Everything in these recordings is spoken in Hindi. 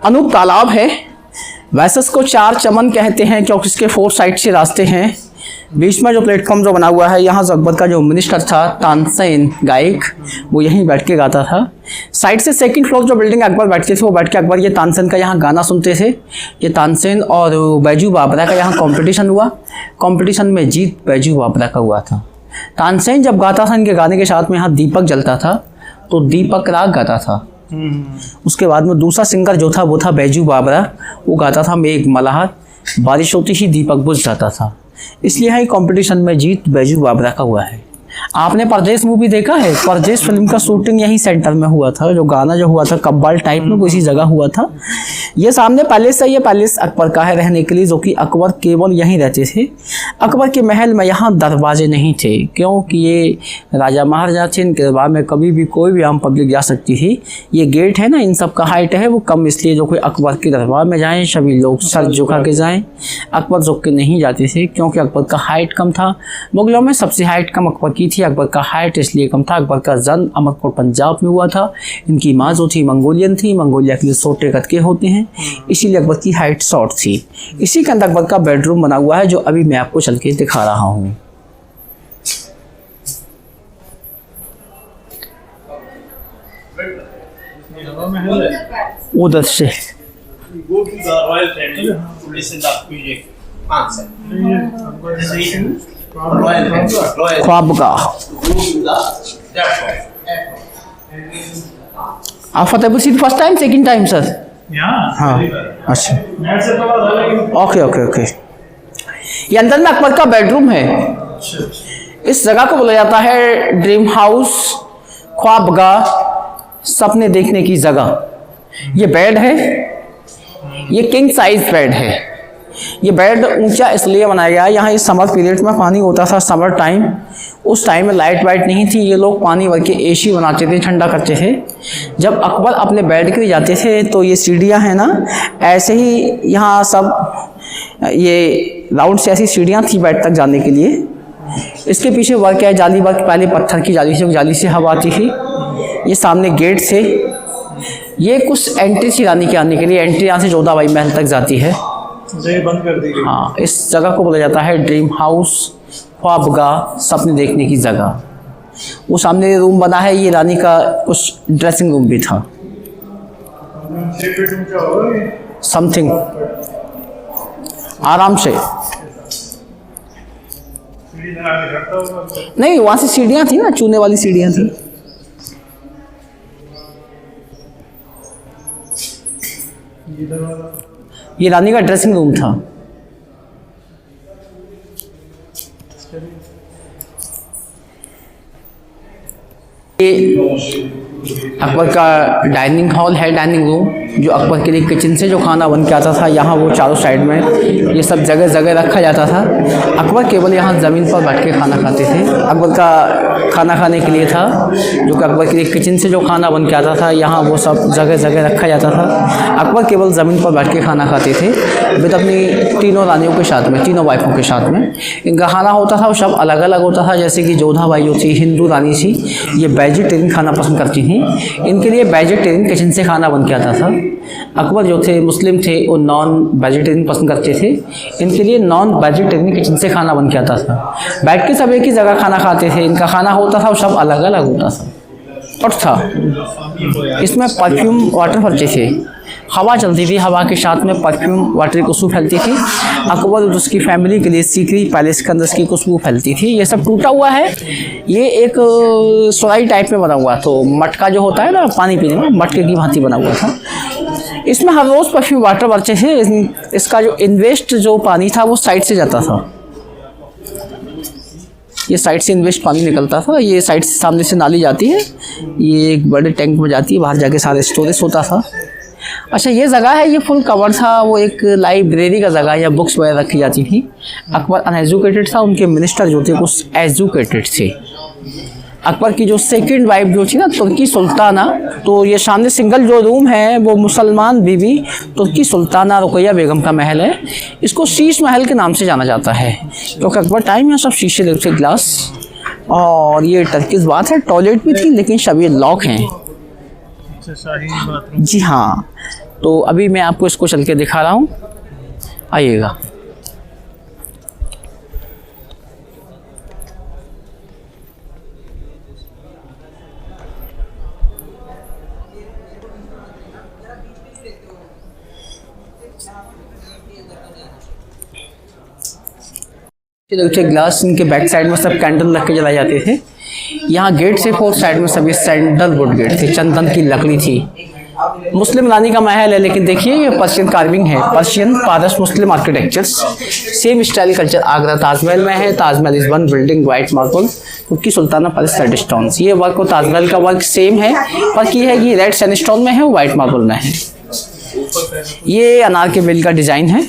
अनूप तालाब है। वैसे इसको चार चमन कहते हैं क्योंकि इसके 4 साइड से रास्ते हैं। बीच में जो प्लेटफॉर्म जो बना हुआ है, यहाँ से अकबर का जो मिनिस्टर था तानसेन गायक, वो यहीं बैठ के गाता था। साइड से सेकंड फ्लोर जो बिल्डिंग अकबर बैठते थे, वो बैठ के अकबर ये तानसेन का यहाँ गाना सुनते थे। ये तानसेन और बैजू बाबरा का यहाँ कंपटीशन हुआ। कंपटीशन में जीत बैजू बाबरा का हुआ था। तानसेन जब गाता था, इनके गाने के साथ में यहाँ दीपक जलता था, तो दीपक राग गाता था। उसके बाद में दूसरा सिंगर जो था वो था बैजू बाबरा, वो गाता था मेघ मल्हार। बारिश होती ही दीपक बुझ जाता था, इसलिए यहाँ कंपटीशन में जीत बैजू बाबरा का हुआ है। आपने परदेश मूवी देखा है? परदेश फिल्म का शूटिंग यहीं सेंटर में हुआ था। जो गाना जो हुआ था कब्बाल टाइप में, वो इसी जगह हुआ था। ये सामने पैलेस है, ये पैलेस अकबर का है रहने के लिए, जो कि अकबर केवल यहीं रहते थे। अकबर के महल में यहाँ दरवाजे नहीं थे, क्योंकि ये राजा महाराजा थे। इनके दरबार में कभी भी कोई भी आम पब्लिक जा सकती थी। ये गेट है ना, इन सब का हाइट है वो कम, इसलिए जो कोई अकबर के दरबार में जाएँ सभी लोग सर झुका के जाएँ। अकबर झुक के नहीं जाते थे, क्योंकि अकबर का हाइट कम था। मुगलों में सबसे हाइट कम अकबर की थी। अकबर का हाइट इसलिए कम था, अकबर का जन्म अमरकोट पंजाब में हुआ था। इनकी माँ जो थी मंगोलियन थी। मंगोलिया के लिए छोटे कद के होते हैं, इसीलिए अकबर की हाइट शॉर्ट थी। इसी के अंदर अकबर का बेडरूम बना हुआ है, जो अभी मैं आपको चल के दिखा रहा हूँ। उधर से ख्वाबगाह। आप Fatehpur Sikri first time second time sir? हाँ, अच्छा, ओके ओके ओके। ये अंदर में अकबर का बेडरूम है। इस जगह को बोला जाता है ड्रीम हाउस, ख्वाबगाह, सपने देखने की जगह। ये बेड है, ये किंग साइज बेड है। ये बेड ऊंचा इसलिए बनाया गया है, यहाँ इस समर पीरियड में पानी होता था, समर टाइम। उस टाइम में लाइट वाइट नहीं थी, ये लोग पानी भर के एसी बनाते थे, ठंडा करते थे। जब अकबर अपने बेड के लिए जाते थे, तो ये सीढ़ियाँ हैं ना, ऐसे ही यहाँ सब ये राउंड से ऐसी सीढ़ियाँ थी बेड तक जाने के लिए। इसके पीछे वर्क है, जाली वर्क, पहले पत्थर की जाली से, जाली से हवा आती थी। ये सामने गेट से, ये कुछ एंट्री थी रानी के आने के लिए। एंट्री यहाँ से जोधाबाई महल तक जाती है। बंद कर दी गई। हाँ, इस जगह को बोला जाता है ड्रीम हाउस, ख्वाबगाह, सपने देखने की जगह। वो सामने रूम बना है, ये रानी का कुछ ड्रेसिंग रूम भी था। समथिंग आराम से नहीं, वहां से सीढ़ियां थी ना, चूने वाली सीढ़ियां थी। ये रानी का ड्रेसिंग रूम था। ये अकबर का डाइनिंग हॉल है, डाइनिंग रूम, जो अकबर के लिए किचन से जो खाना बन के आता था, यहाँ वो चारों साइड में ये सब जगह जगह रखा जाता था। अकबर केवल यहाँ ज़मीन पर बैठ के खाना खाते थे। अकबर का खाना खाने के लिए था, जो कि अकबर के लिए किचन से जो खाना बन के आता था, यहाँ वो सब जगह जगह रखा जाता था। अकबर केवल ज़मीन पर बैठ के खाना खाते थे विद अपनी तीनों रानियों के साथ में, तीनों वाइफों के साथ में। इनका खाना होता था वो सब अलग अलग होता था। जैसे कि जोधाबाई जो थी, हिंदू रानी थी, ये वेजिटेरियन खाना पसंद करती थी। इनके लिए वेजिटेरियन किचन से खाना बन के आता था। अकबर जो थे मुस्लिम थे, वो नॉन वेजिटेरियन पसंद करते थे। इनके लिए नॉन वेजिटेरियन किचन से खाना बन के आता था। बैठ के सब एक ही जगह खाना खाते थे। इनका खाना होता था वो सब अलग अलग होता था। और था इसमें परफ्यूम वाटर भरते थे, हवा चलती थी, हवा के साथ में परफ्यूम वाटर की खुशबू फैलती थी। अकबर और उसकी फैमिली के लिए सीकरी पैलेस के अंदर की खुशबू फैलती थी। ये सब टूटा हुआ है, ये एक सुराही टाइप में बना हुआ, तो मटका जो होता है ना पानी पीने में, मटके की भांति बना हुआ था। इसमें हर रोज़ परफ्यूम वाटर भरते थे। इसका जो इन्वेस्ट जो पानी था वो साइड से जाता था, ये साइड से इन्वेस्ट पानी निकलता था। ये साइड से सामने से नाली जाती है, ये एक बड़े टैंक में जाती है, बाहर जाके सारे स्टोरेज होता था। अच्छा, ये जगह है, ये फुल कवर था, वो एक लाइब्रेरी का जगह या बुक्स वगैरह रखी जाती थी। अकबर अनएजुकेटेड था, उनके मिनिस्टर जो थे कुछ एजुकेटेड थे। अकबर की जो सेकंड वाइफ जो थी ना, तुर्की सुल्ताना, तो ये सामने सिंगल जो रूम है वो मुसलमान बीबी तुर्की सुल्ताना रुकैया बेगम का महल है। इसको शीश महल के नाम से जाना जाता है, क्योंकि अकबर टाइम में सब शीशे लगे थे, ग्लास। और ये टर्किश बात है, टॉयलेट भी थी, लेकिन सब ये लॉक हैं। जी हाँ, तो अभी मैं आपको इसको चल के दिखा रहा हूँ, आइएगा। देखिए ग्लास इनके बैक साइड में सब कैंडल रख के जलाए जाते थे। यहाँ गेट से 4 साइड में सभी सैंडलवुड गेट थे, चंदन की लकड़ी थी। मुस्लिम रानी का महल है, लेकिन देखिए ये पर्शियन कार्विंग है, पर्शियन पारस Muslim architectures, same style culture Agra Taj Mahal में है। Taj Mahal is one building white marble, क्योंकि सुल्ताना पैलेस रेड स्टोन। ये वर्क और ताजमहल का वर्क सेम है, पर ये है कि रेड सैंडस्टोन में है, व्हाइट मार्बल में है। ये अनार के बेल का डिजाइन है,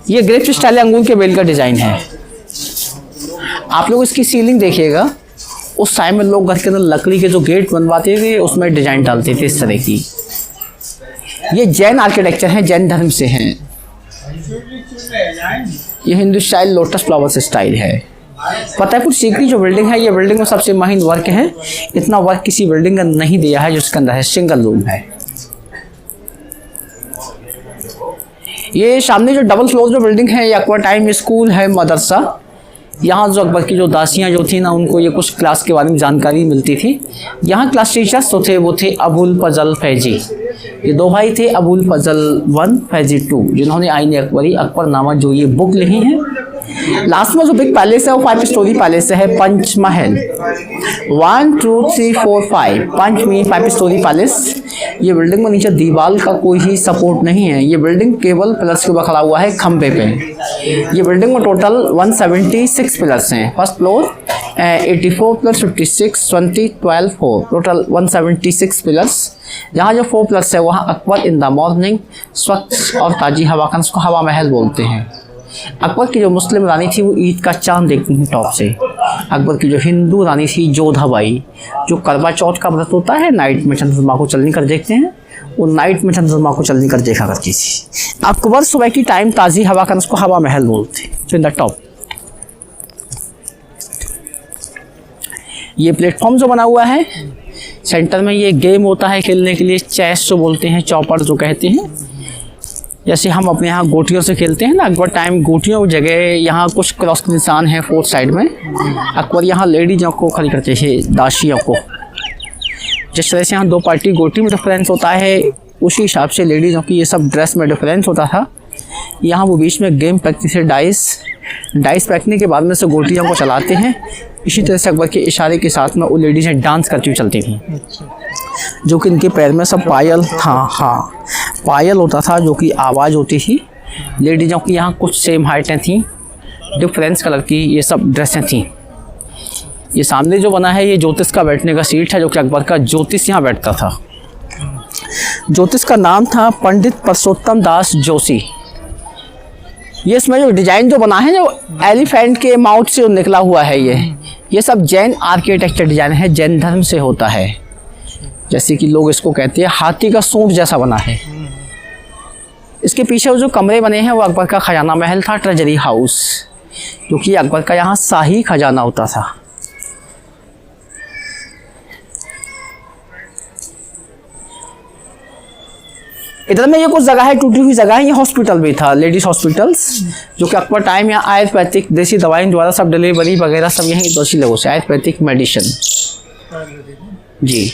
ये ग्रेप स्टाइल अंगूर के बेल का डिजाइन है। आप लोग इसकी सीलिंग देखिएगा, उस टाइम में लोग घर के अंदर लकड़ी के जो गेट बनवाते थे उसमें डिजाइन डालते थे इस तरह की। ये जैन आर्किटेक्चर है, जैन धर्म से हैं। ये Hindu style lotus flowers style है। फतेहपुर सीकरी जो बिल्डिंग है, ये बिल्डिंग में सबसे महीन वर्क है। इतना वर्क किसी बिल्डिंग का नहीं दिया है जिसके अंदर है, सिंगल रूम है। ये सामने जो डबल फ्लोर जो बिल्डिंग है, ये अक्वा टाइम स्कूल है, मदरसा। यहाँ जो अकबर की जो दासियाँ जो थी ना, उनको ये कुछ क्लास के बारे में जानकारी मिलती थी। यहाँ क्लास टीचर्स तो थे, वो थे अबुल फजल फैजी। ये 2 भाई थे, अबुल फजल 1 फैजी 2, जिन्होंने आईन अकबरी अकबरनामा जो ये बुक लिखी है। लास्ट में जो बिग पैलेस है वो 5 स्टोरी पैलेस है, पंचमहल। 1 2 3 4 5 5 में 5 स्टोरी पैलेस। ये बिल्डिंग में नीचे दीवार का कोई ही सपोर्ट नहीं है, ये बिल्डिंग केवल पिलर्स के ऊपर खड़ा हुआ है, खंबे पे। ये बिल्डिंग में टोटल 176 पिलर्स हैं। First floor 84 plus 56 20 12 4, total 176 pillars. जहाँ जो 4 पिलर्स है वहाँ अकबर इन द मॉर्निंग, स्वच्छ और ताज़ी हवा का, उसको हवा महल बोलते हैं। अकबर की जो मुस्लिम रानी थी वो ईद का चांद देखती थी टॉप से। अकबर की जो हिंदू रानी थी जोधाबाई, जो करवा चौथ का व्रत होता है, नाइट में चंद्रमा को चलने कर देखते हैं, वो नाइट में चंद्रमा को चलने कर देखा करती थी। अकबर सुबह की टाइम ताज़ी हवा का, उसको हवा महल बोलते हैं, इन द टॉप। ये प्लेटफॉर्म जो बना हुआ है सेंटर में, ये गेम होता है खेलने के लिए, चेस जो बोलते हैं, चौपड़ जो कहते हैं। जैसे हम अपने यहाँ गोटियों से खेलते हैं ना, अकबर टाइम गोटियों की जगह यहाँ कुछ क्रॉस के निशान है 4 साइड में। अकबर यहाँ लेडीजों को खड़ी करते थे, दासियों को। जिस तरह से यहाँ 2 पार्टी गोटी में डिफरेंस होता है, उसी हिसाब से लेडीज़ों की ये सब ड्रेस में डिफरेंस होता था। यहाँ वो बीच में गेम प्रैक्टिस है, डाइस फेंकने के बाद में से गोटियों को चलाते हैं। इसी तरह से अकबर के इशारे के साथ में वो लेडीज़ें डांस करती हुई चलती थी, जो कि इनके पैर में सब पायल, हाँ पायल होता था, जो कि आवाज़ होती थी। लेडीज़ों की यहाँ कुछ सेम हाइटें थीं, डिफरेंस कलर की ये सब ड्रेसें थीं। ये सामने जो बना है ये ज्योतिष का बैठने का सीट है, जो कि अकबर का ज्योतिष यहाँ बैठता था। ज्योतिष का नाम था पंडित परसोत्तम दास जोशी। ये इसमें जो डिजाइन जो बना है, जो एलिफेंट के माउथ से निकला हुआ है, ये सब जैन आर्किटेक्चर डिजाइन है, जैन धर्म से होता है। जैसे कि लोग इसको कहते हैं हाथी का सूंड जैसा बना है। इसके पीछे जो कमरे बने हैं वो अकबर का खजाना महल था, ट्रेजरी हाउस, क्योंकि अकबर का यहाँ शाही खजाना होता था। इधर में ये कुछ जगह है, टूटी हुई जगह है, ये हॉस्पिटल भी था, लेडीज हॉस्पिटल्स, जो कि अकबर टाइम यहाँ आयुर्वेदिक देसी दवाई द्वारा सब डिलीवरी वगैरह सब यहीं दोषी लोगों से, आयुर्वेदिक मेडिसिन जी।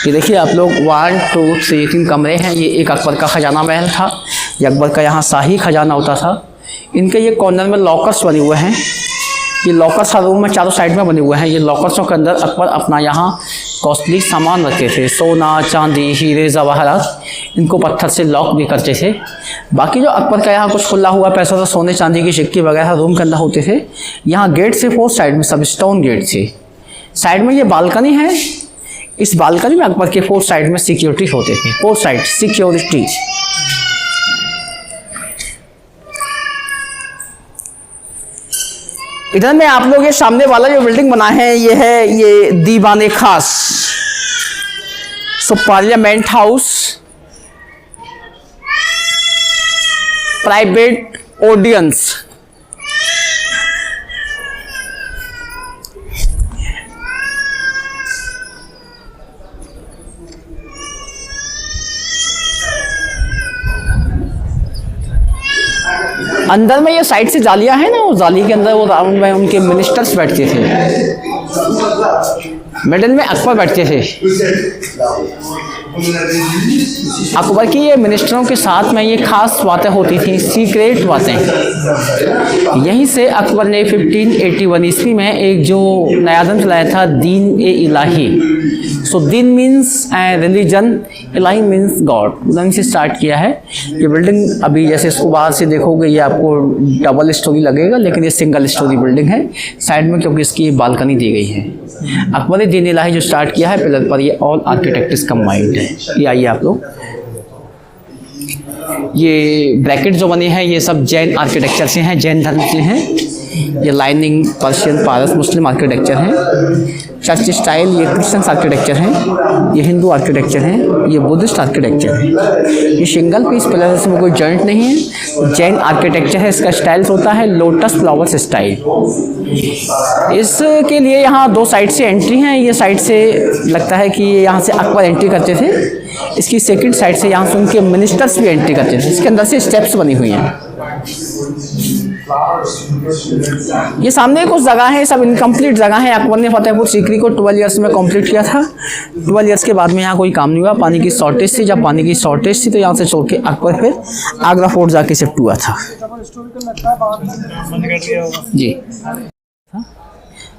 ये देखिए आप लोग 1 2 3 3 कमरे हैं। ये एक अकबर का खजाना महल था, ये अकबर का यहाँ शाही खजाना होता था। इनके ये कॉर्नर में लॉकर्स बने हुए हैं, ये लॉकर्स हर रूम में चारों साइड में बने हुए हैं। ये लॉकर्सों के अंदर अकबर अपना यहाँ कॉस्टली सामान रखते थे, सोना चांदी हीरे जवाहरात, इनको पत्थर से लॉक भी करते थे। बाकी जो अकबर का यहाँ कुछ खुला हुआ पैसा था, सोने चांदी की सिक्के वगैरह रूम के अंदर होते थे। यहाँ गेट से 4 साइड में सब स्टोन गेट थे। साइड में ये बालकनी है, इस बालकनी में अकबर के 4 साइड में सिक्योरिटी होते थे, 4 साइड सिक्योरिटी। इधर में आप लोग ये सामने वाला जो बिल्डिंग बना है, ये दीवाने खास, so parliament house, private audience. अंदर में ये साइड से जालियां हैं ना, वो जाली के अंदर वो राउंड में उनके मिनिस्टर्स बैठते थे, मिडिल में अकबर बैठते थे। अकबर की ये मिनिस्टरों के साथ में ये खास बातें होती थी, सीक्रेट बातें। यहीं से अकबर ने 1581 ईस्वी में एक जो नया दिन चलाया था, दीन ए इलाही। सो दीन मीन्स रिलीजन, इलाही मीन्स गॉड, उन्होंने से स्टार्ट किया है। ये बिल्डिंग अभी जैसे इसको बाहर से देखोगे ये आपको डबल स्टोरी लगेगा, लेकिन ये सिंगल स्टोरी बिल्डिंग है साइड में, क्योंकि इसकी बालकनी दी गई है। अकबर ने दीन इलाही जो स्टार्ट किया है पिलर पर, ये ऑल आर्किटेक्ट्स कंबाइंड है। ये आइए आप लोग, ये ब्रैकेट जो बने हैं ये सब जैन आर्किटेक्चर से हैं, जैन धर्म से हैं। ये लाइनिंग पर्शियन, पारस, मुस्लिम आर्किटेक्चर हैं। चर्च स्टाइल ये क्रिश्चियन आर्किटेक्चर हैं। ये हिंदू आर्किटेक्चर हैं। ये बुद्धिस्ट आर्किटेक्चर है। ये सिंगल पीस पिलर्स में कोई जॉइंट नहीं है, जैन आर्किटेक्चर है। इसका स्टाइल होता है लोटस फ्लावर्स स्टाइल। इसके लिए यहाँ दो साइड से एंट्री हैं। ये साइड से लगता है कि यहाँ से अकबर एंट्री करते थे, इसकी सेकंड साइड से यहाँ से उनके मिनिस्टर्स भी एंट्री करते थे। इसके अंदर से स्टेप्स बनी हुई हैं। ये सामने कुछ जगह है, सब इनकम्प्लीट जगह है। अकबर ने फतेहपुर सीकरी को 12 ईयर्स में कंप्लीट किया था। 12 ईयर्स के बाद में यहाँ कोई काम नहीं हुआ, पानी की शॉर्टेज थी। जब पानी की शॉर्टेज थी तो यहाँ से छोड़ के अकबर फिर आगरा फोर्ट जाके शिफ्ट हुआ था जी।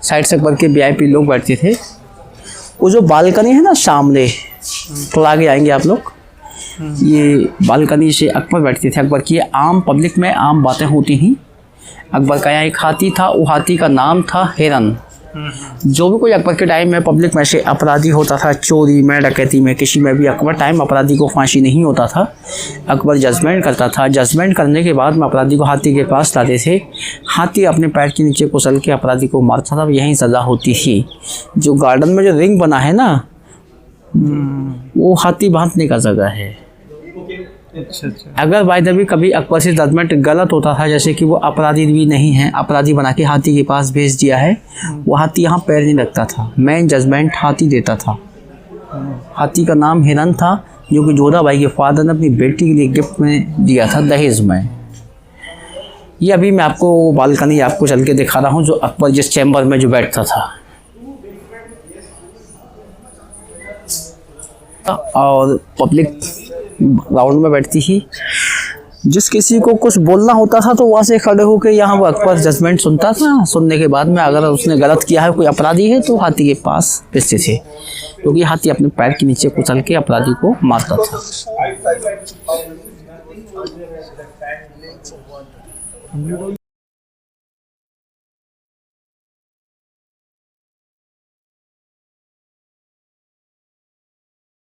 साइड से अकबर के VIP लोग बैठते थे। वो जो बालकनी है ना सामने, तो आगे आएंगे आप लोग, ये बालकनी से अकबर बैठते थे। अकबर की आम पब्लिक में आम बातें होती थी। अकबर का यहाँ एक हाथी था, वो हाथी का नाम था हिरन। जो भी कोई अकबर के टाइम में पब्लिक में से अपराधी होता था, चोरी में, डकैती में, किसी में भी अकबर टाइम अपराधी को फांसी नहीं होता था। अकबर जजमेंट करता था। जजमेंट करने के बाद में अपराधी को हाथी के पास लाते थे। हाथी अपने पैर के नीचे कुचल के अपराधी को मारता था, यहीं सज़ा होती थी। जो गार्डन में जो रिंग बना है ना, वो हाथी बांधने का जगह है। अच्छा। अगर बाय द वे कभी अकबर से जजमेंट गलत होता था, जैसे कि वो अपराधी भी नहीं है, अपराधी बना के हाथी के पास भेज दिया है, वो हाथी यहाँ पैर नहीं रखता था, मेन जजमेंट हाथी देता था। हाथी का नाम हिरन था, जो कि जोधा भाई के फादर ने अपनी बेटी के लिए गिफ्ट में दिया था, दहेज में। ये अभी मैं आपको बालकनी आपको चल के दिखा रहा हूँ, जो अकबर जिस चैम्बर में जो बैठता था। और पब्लिक राउंड में बैठती थी। जिस किसी को कुछ बोलना होता था तो वहाँ से खड़े होकर यहाँ वो अकबर जजमेंट सुनता था। सुनने के बाद में अगर उसने गलत किया है, कोई अपराधी है, तो हाथी के पास भेजते थे, क्योंकि हाथी अपने पैर के नीचे कुचल के अपराधी को मारता था।